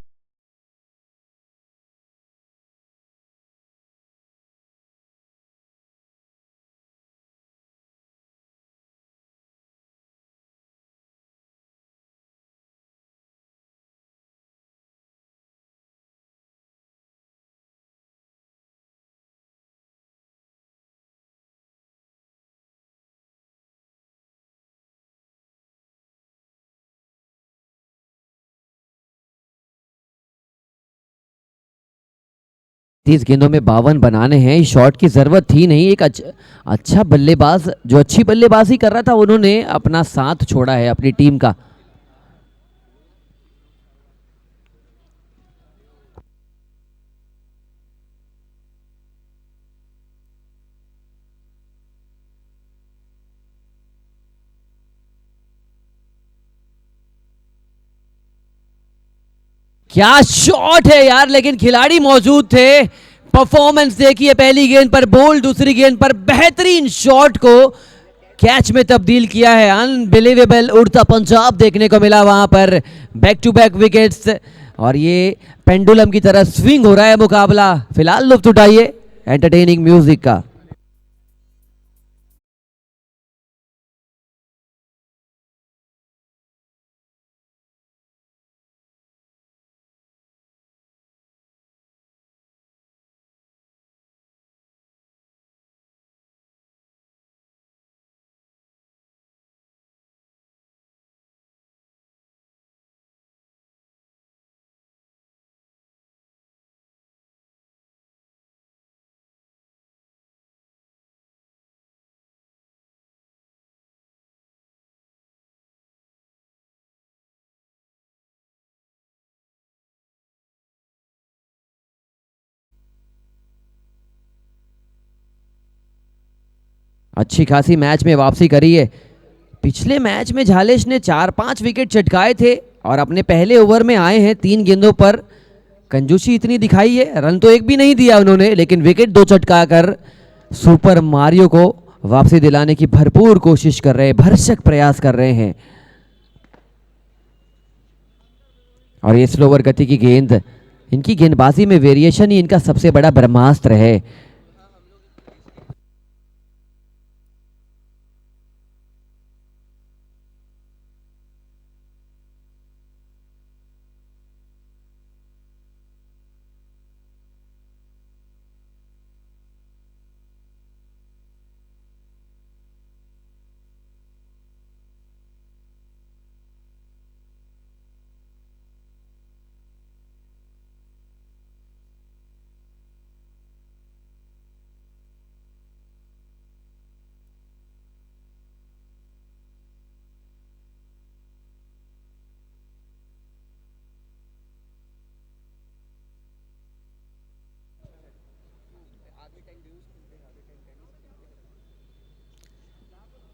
तीस गेंदों में 52 बनाने हैं, इस शॉट की जरूरत थी नहीं। एक अच्छा बल्लेबाज जो अच्छी बल्लेबाजी कर रहा था उन्होंने अपना साथ छोड़ा है अपनी टीम का। क्या शॉट है यार, लेकिन खिलाड़ी मौजूद थे। परफॉर्मेंस देखिए, पहली गेंद पर बोल्ड, दूसरी गेंद पर बेहतरीन शॉट को कैच में तब्दील किया है। अनबिलीवेबल उड़ता पंजाब देखने को मिला वहां पर। बैक टू बैक विकेट्स और ये पेंडुलम की तरह स्विंग हो रहा है मुकाबला। फिलहाल लुत्फ उठाइए एंटरटेनिंग म्यूजिक का। अच्छी खासी मैच में वापसी करी है। पिछले मैच में झालेश ने 4-5 विकेट चटकाए थे और अपने पहले ओवर में आए हैं 3 गेंदों पर। कंजूसी इतनी दिखाई है, रन तो एक भी नहीं दिया उन्होंने, लेकिन विकेट 2 चटका कर सुपर मारियो को वापसी दिलाने की भरपूर कोशिश कर रहे हैं, भरसक प्रयास कर रहे हैं। और ये स्लोवर गति की गेंद, इनकी गेंदबाजी में वेरिएशन ही इनका सबसे बड़ा ब्रह्मास्त्र है।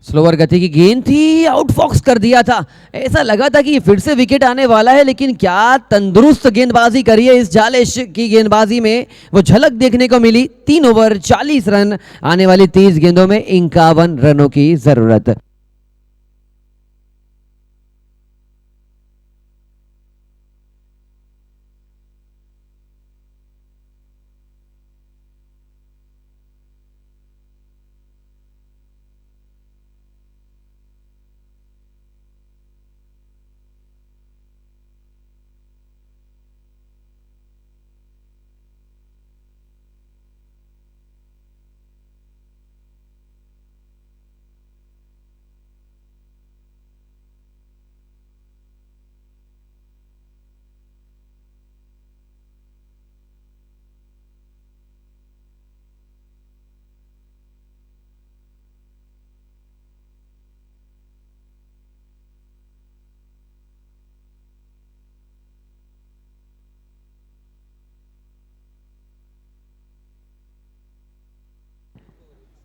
स्लोअर गति की गेंद थी, आउटफॉक्स कर दिया था। ऐसा लगा था कि फिर से विकेट आने वाला है, लेकिन क्या तंदुरुस्त गेंदबाजी करी है इस जालेश की गेंदबाजी में, वो झलक देखने को मिली। 3 ओवर 40 रन, आने वाली 30 गेंदों में 51 रनों की जरूरत।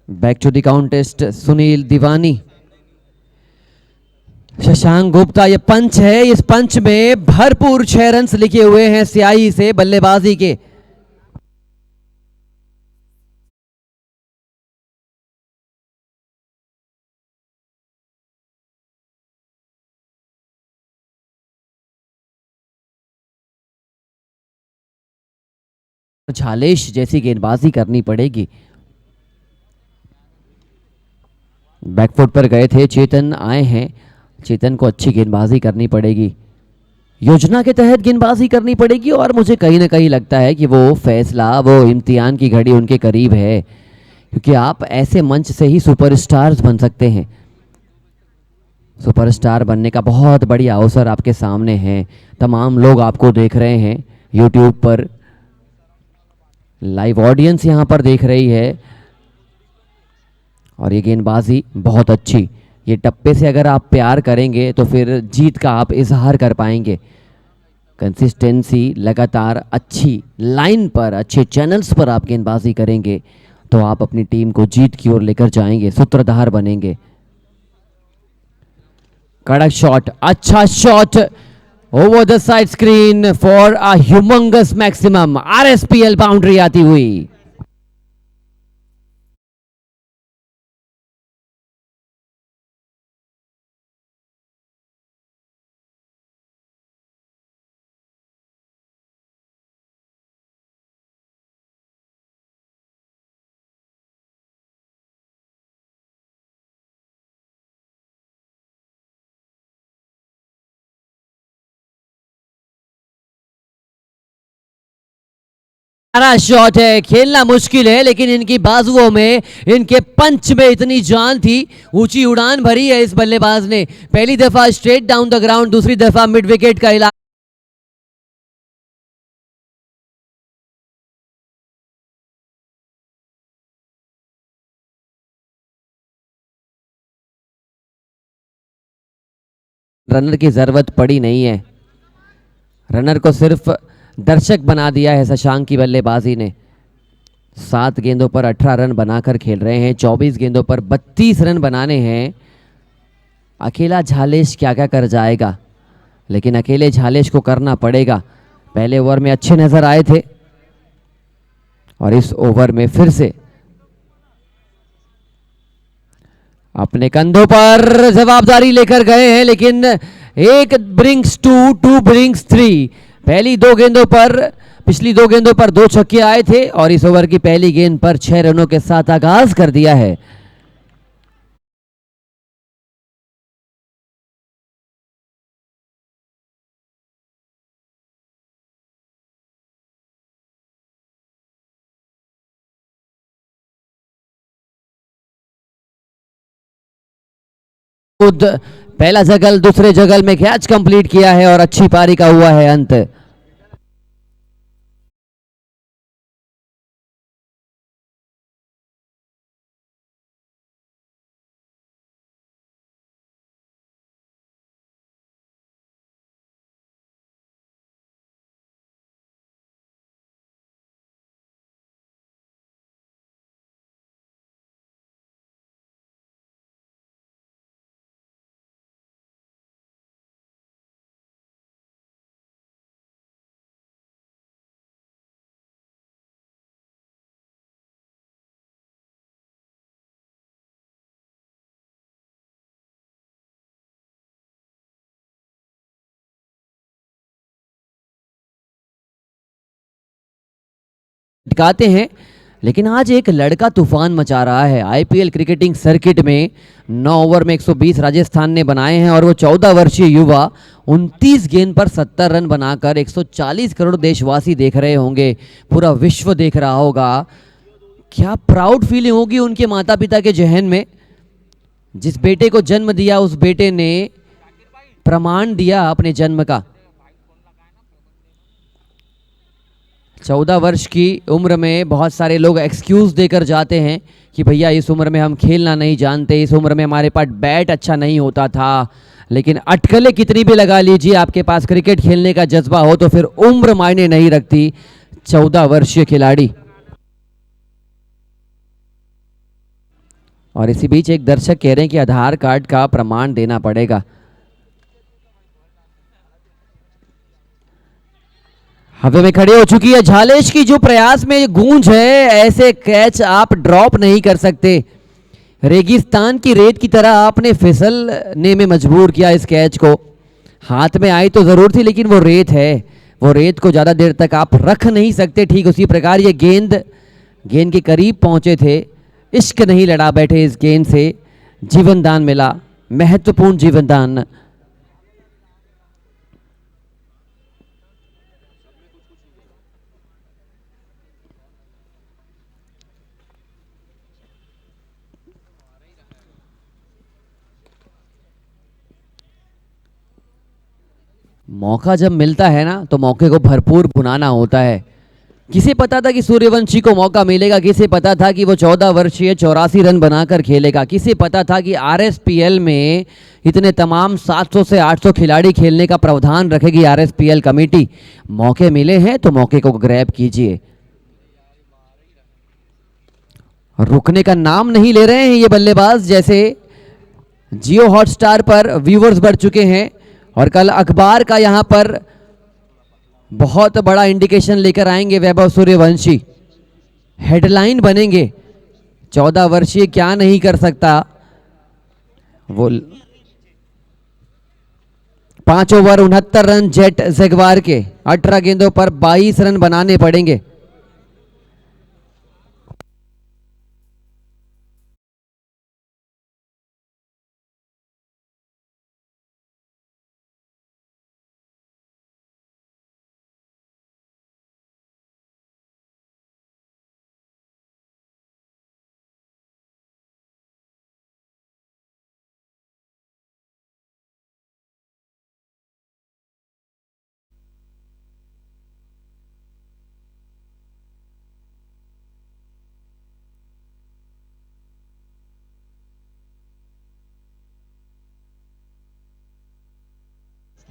बैक टू द काउंटेस्ट सुनील दीवानी, शशांक गुप्ता, ये पंच है। इस पंच में भरपूर 6 रन्स लिखे हुए हैं स्याही से बल्लेबाजी के। झालेश जैसी गेंदबाजी करनी पड़ेगी। बैकफुट पर गए थे, चेतन आए हैं। चेतन को अच्छी गेंदबाजी करनी पड़ेगी, योजना के तहत गेंदबाजी करनी पड़ेगी। और मुझे कहीं ना कहीं लगता है कि वो फैसला, वो इम्तिहान की घड़ी उनके करीब है, क्योंकि आप ऐसे मंच से ही सुपरस्टार्स बन सकते हैं। सुपरस्टार बनने का बहुत बढ़िया अवसर आपके सामने है। तमाम लोग आपको देख रहे हैं यूट्यूब पर, लाइव ऑडियंस यहां पर देख रही है। और ये गेंदबाजी बहुत अच्छी, ये टप्पे से अगर आप प्यार करेंगे तो फिर जीत का आप इजहार कर पाएंगे। कंसिस्टेंसी, लगातार अच्छी लाइन पर, अच्छे चैनल्स पर आप गेंदबाजी करेंगे तो आप अपनी टीम को जीत की ओर लेकर जाएंगे, सूत्रधार बनेंगे। कड़क शॉट, अच्छा shot over the side screen for a humongous maximum, RSPL boundary आती हुई। हमारा शॉट है, खेलना मुश्किल है, लेकिन इनकी बाजुओं में, इनके पंच में इतनी जान थी। ऊंची उड़ान भरी है इस बल्लेबाज ने। पहली दफा स्ट्रेट डाउन द ग्राउंड, दूसरी दफा मिड विकेट का इलाका। रनर की जरूरत पड़ी नहीं है, रनर को सिर्फ दर्शक बना दिया है शशांक की बल्लेबाजी ने। 7 गेंदों पर 18 रन बनाकर खेल रहे हैं, 24 गेंदों पर 32 रन बनाने हैं। अकेला झालेश क्या क्या कर जाएगा, लेकिन अकेले झालेश को करना पड़ेगा। पहले ओवर में अच्छे नजर आए थे और इस ओवर में फिर से अपने कंधों पर जवाबदारी लेकर गए हैं, लेकिन 1 ब्रिंग्स 2, 2 ब्रिंग्स 3। पहली 2 गेंदों पर, पिछली 2 गेंदों पर 2 छक्के आए थे और इस ओवर की पहली गेंद पर 6 रनों के साथ आगाज कर दिया है। खुद पहला जगल, दूसरे जगल में कैच कंप्लीट किया है और अच्छी पारी का हुआ है अंत। टिकाते हैं, लेकिन आज एक लड़का तूफान मचा रहा है आईपीएल क्रिकेटिंग सर्किट में। 9 ओवर में 120 राजस्थान ने बनाए हैं और वो 14 वर्षीय युवा 29 गेंद पर 70 रन बनाकर 140 करोड़ देशवासी देख रहे होंगे, पूरा विश्व देख रहा होगा। क्या प्राउड फीलिंग होगी उनके माता पिता के जहन में। जिस बेटे को जन्म दिया उस बेटे ने प्रमाण दिया अपने जन्म का। 14 वर्ष की उम्र में बहुत सारे लोग एक्सक्यूज देकर जाते हैं कि भैया इस उम्र में हम खेलना नहीं जानते, इस उम्र में हमारे पास बैट अच्छा नहीं होता था। लेकिन अटकलें कितनी भी लगा लीजिए, आपके पास क्रिकेट खेलने का जज्बा हो तो फिर उम्र मायने नहीं रखती। 14 वर्षीय खिलाड़ी। और इसी बीच एक दर्शक कह रहे हैं कि आधार कार्ड का प्रमाण देना पड़ेगा। हवा में खड़ी हो चुकी है झालेश की जो प्रयास में गूंज है, ऐसे कैच आप ड्रॉप नहीं कर सकते। रेगिस्तान की रेत की तरह आपने फिसलने में मजबूर किया इस कैच को। हाथ में आई तो जरूर थी, लेकिन वो रेत है, वो रेत को ज्यादा देर तक आप रख नहीं सकते। ठीक उसी प्रकार ये गेंद के करीब पहुंचे थे, इश्क नहीं लड़ा बैठे इस गेंद से, जीवन दान मिला, महत्वपूर्ण जीवन दान। मौका जब मिलता है ना तो मौके को भरपूर भुनाना होता है। किसे पता था कि सूर्यवंशी को मौका मिलेगा, किसे पता था कि वो 14 वर्षीय 84 रन बनाकर खेलेगा, किसे पता था कि आरएसपीएल में इतने तमाम 700 से 800 खिलाड़ी खेलने का प्रावधान रखेगी आरएसपीएल कमेटी। मौके मिले हैं तो मौके को ग्रैब कीजिए। रुकने का नाम नहीं ले रहे हैं ये बल्लेबाज। जैसे जियो हॉटस्टार पर व्यूवर्स बढ़ चुके हैं और कल अखबार का यहां पर बहुत बड़ा इंडिकेशन लेकर आएंगे वैभव सूर्यवंशी, हेडलाइन बनेंगे। 14 वर्षीय क्या नहीं कर सकता। वो 5 ओवर 69 रन जेट जगवार के, 18 गेंदों पर 22 रन बनाने पड़ेंगे।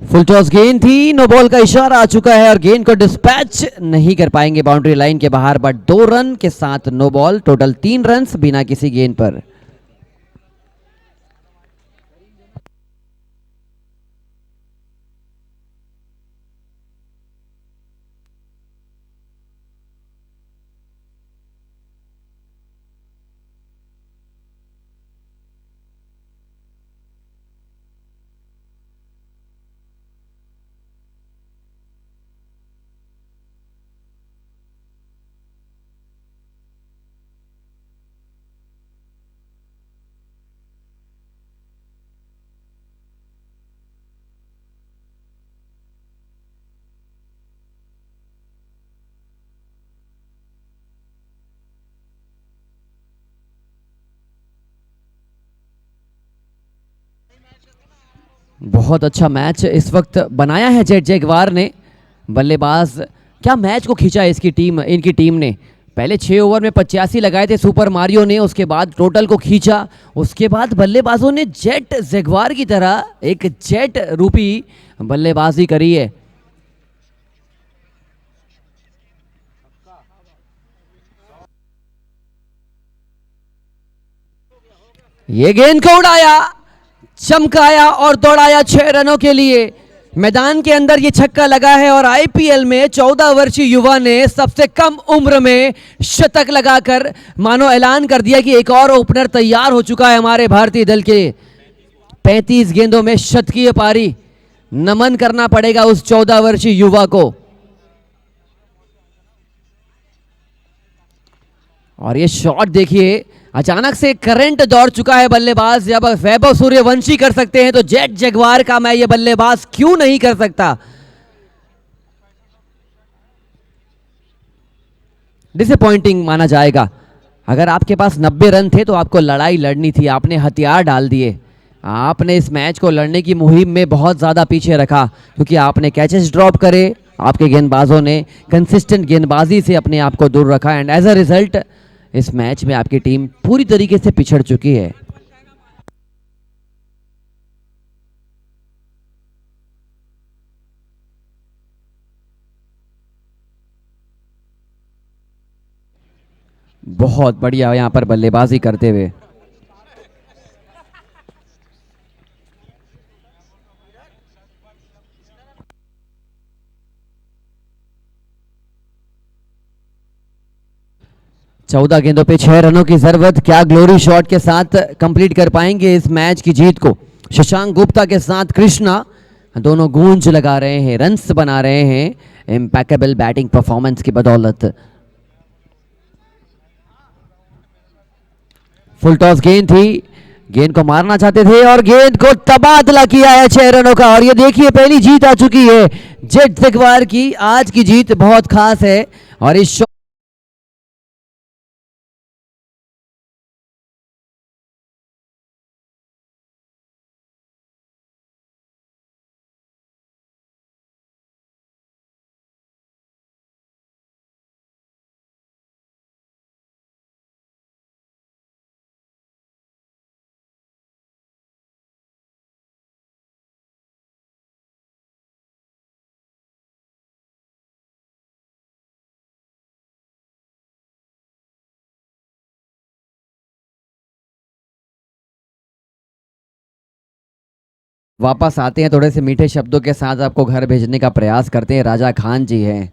फुल टॉस गेंद थी, नो बॉल का इशारा आ चुका है और गेंद को डिस्पैच नहीं कर पाएंगे बाउंड्री लाइन के बाहर, बट 2 रन के साथ नो बॉल। टोटल 3 रन बिना किसी गेंद पर। बहुत अच्छा मैच इस वक्त बनाया है जेट जगवार ने। बल्लेबाज क्या मैच को खींचा है इनकी टीम ने। पहले 6 ओवर में 85 लगाए थे सुपर मारियो ने, उसके बाद टोटल को खींचा, उसके बाद बल्लेबाजों ने जेट जगवार की तरह एक जेट रूपी बल्लेबाजी करी है। ये गेंद को उड़ाया, चमकाया और दौड़ाया 6 रनों के लिए। मैदान के अंदर ये छक्का लगा है और आईपीएल में 14 वर्षीय युवा ने सबसे कम उम्र में शतक लगाकर मानो ऐलान कर दिया कि एक और ओपनर तैयार हो चुका है हमारे भारतीय दल के। 35 गेंदों में शतकीय पारी। नमन करना पड़ेगा उस 14 वर्षीय युवा को। और ये शॉट देखिए, अचानक से करंट दौड़ चुका है बल्लेबाज। जब वैभव सूर्यवंशी कर सकते हैं तो जेट जगवार का मैं ये बल्लेबाज क्यों नहीं कर सकता। डिसअपॉइंटिंग माना जाएगा। अगर आपके पास 90 रन थे तो आपको लड़ाई लड़नी थी, आपने हथियार डाल दिए। आपने इस मैच को लड़ने की मुहिम में बहुत ज़्यादा पीछे रखा, क्योंकि आपने कैचेस ड्रॉप करे, आपके गेंदबाजों ने कंसिस्टेंट गेंदबाजी से अपने आप को दूर रखा, एंड एज अ रिजल्ट इस मैच में आपकी टीम पूरी तरीके से पिछड़ चुकी है। बहुत बढ़िया यहां पर बल्लेबाजी करते हुए चौदह गेंदों पे 6 रनों की जरूरत। क्या ग्लोरी शॉट के साथ कंप्लीट कर पाएंगे इस मैच की जीत को। शशांक गुप्ता के साथ कृष्णा दोनों गूंज लगा रहे हैं, रन्स बना रहे हैं इम्पैकेबल बैटिंग परफॉर्मेंस की बदौलत। फुल टॉस गेंद थी, गेंद को मारना चाहते थे और गेंद को तबादला किया है 6 रनों का। और ये देखिए पहली जीत आ चुकी है जेट जगवार की। आज की जीत बहुत खास है और इस वापस आते हैं थोड़े से मीठे शब्दों के साथ, आपको घर भेजने का प्रयास करते हैं। राजा खान जी हैं